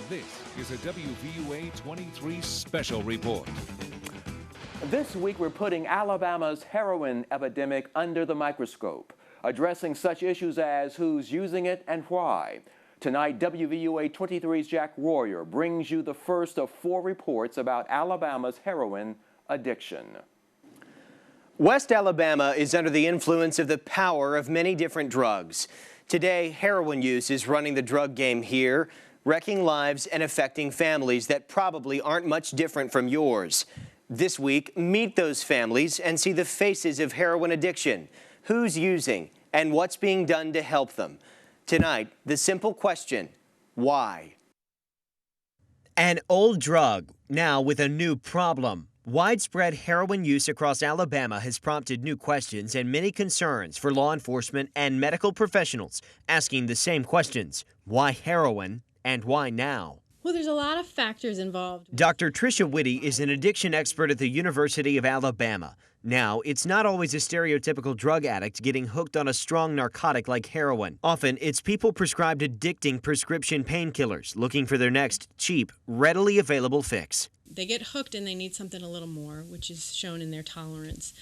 This is a WVUA 23 special report. This week we're putting Alabama's heroin epidemic under the microscope, addressing such issues as who's using it and why. Tonight, WVUA 23's Jack Royer brings you the first of 4 reports about Alabama's heroin addiction. West Alabama is under the influence of the power of many different drugs. Today, heroin use is running the drug game here, wrecking lives and affecting families that probably aren't much different from yours. This week, meet those families and see the faces of heroin addiction, who's using, and what's being done to help them. Tonight, the simple question, why? An old drug, now with a new problem. Widespread heroin use across Alabama has prompted new questions and many concerns for law enforcement and medical professionals, asking the same questions. Why heroin and why now? Well, there's a lot of factors involved. Dr. TRICIA WITTE is an addiction expert at the University of Alabama. Now, it's not always a stereotypical drug addict getting hooked on a strong narcotic like heroin. Often, it's people prescribed addicting prescription painkillers looking for their next cheap, readily available fix. They get hooked and they need something a little more, which is shown in their tolerance.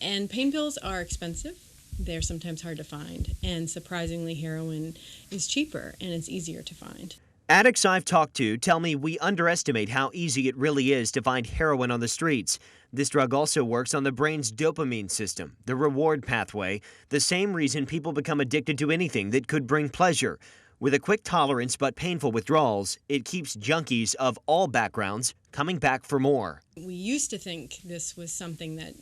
And pain pills are expensive. They're sometimes hard to find. And surprisingly, heroin is cheaper and it's easier to find. Addicts I've talked to tell me we underestimate how easy it really is to find heroin on the streets. This drug also works on the brain's dopamine system, the reward pathway, the same reason people become addicted to anything that could bring pleasure. With a quick tolerance but painful withdrawals, it keeps junkies of all backgrounds coming back for more. We used to think this was something that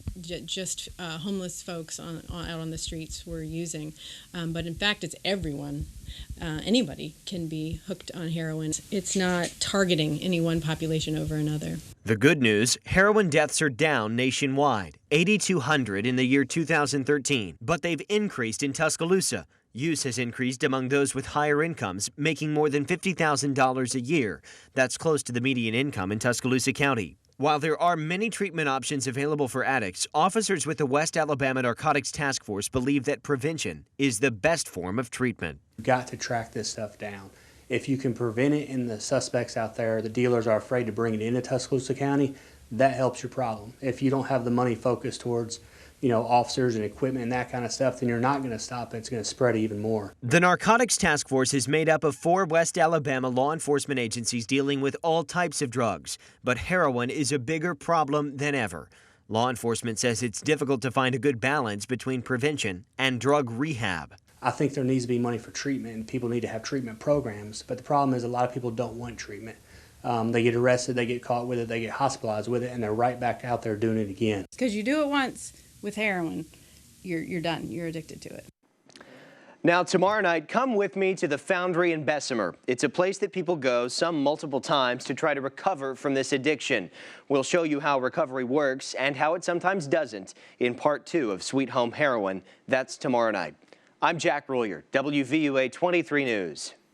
just homeless folks out on the streets were using, but in fact it's everyone. Anybody can be hooked on heroin. It's not targeting any one population over another. The good news, heroin deaths are down nationwide, 8,200 in the year 2013, but they've increased in Tuscaloosa. Use has increased among those with higher incomes, making more than $50,000 a year. That's close to the median income in Tuscaloosa County. While there are many treatment options available for addicts, officers with the West Alabama Narcotics Task Force believe that prevention is the best form of treatment. You've got to track this stuff down. If you can prevent it and the suspects out there, the dealers are afraid to bring it into Tuscaloosa County, that helps your problem. If you don't have the money focused towards officers and equipment and that kind of stuff, then you're not going to stop it. It's going to spread even more. The Narcotics Task Force is made up of 4 West Alabama law enforcement agencies dealing with all types of drugs, but heroin is a bigger problem than ever. Law enforcement says it's difficult to find a good balance between prevention and drug rehab. I think there needs to be money for treatment and people need to have treatment programs, but the problem is a lot of people don't want treatment. They get arrested, they get caught with it, they get hospitalized with it, and they're right back out there doing it again. Because you do it once with heroin, you're done. You're addicted to it. Now, tomorrow night, come with me to the Foundry in Bessemer. It's a place that people go, some multiple times, to try to recover from this addiction. We'll show you how recovery works and how it sometimes doesn't in part 2 of Sweet Home Heroin. That's tomorrow night. I'm Jack Royer, WVUA 23 News.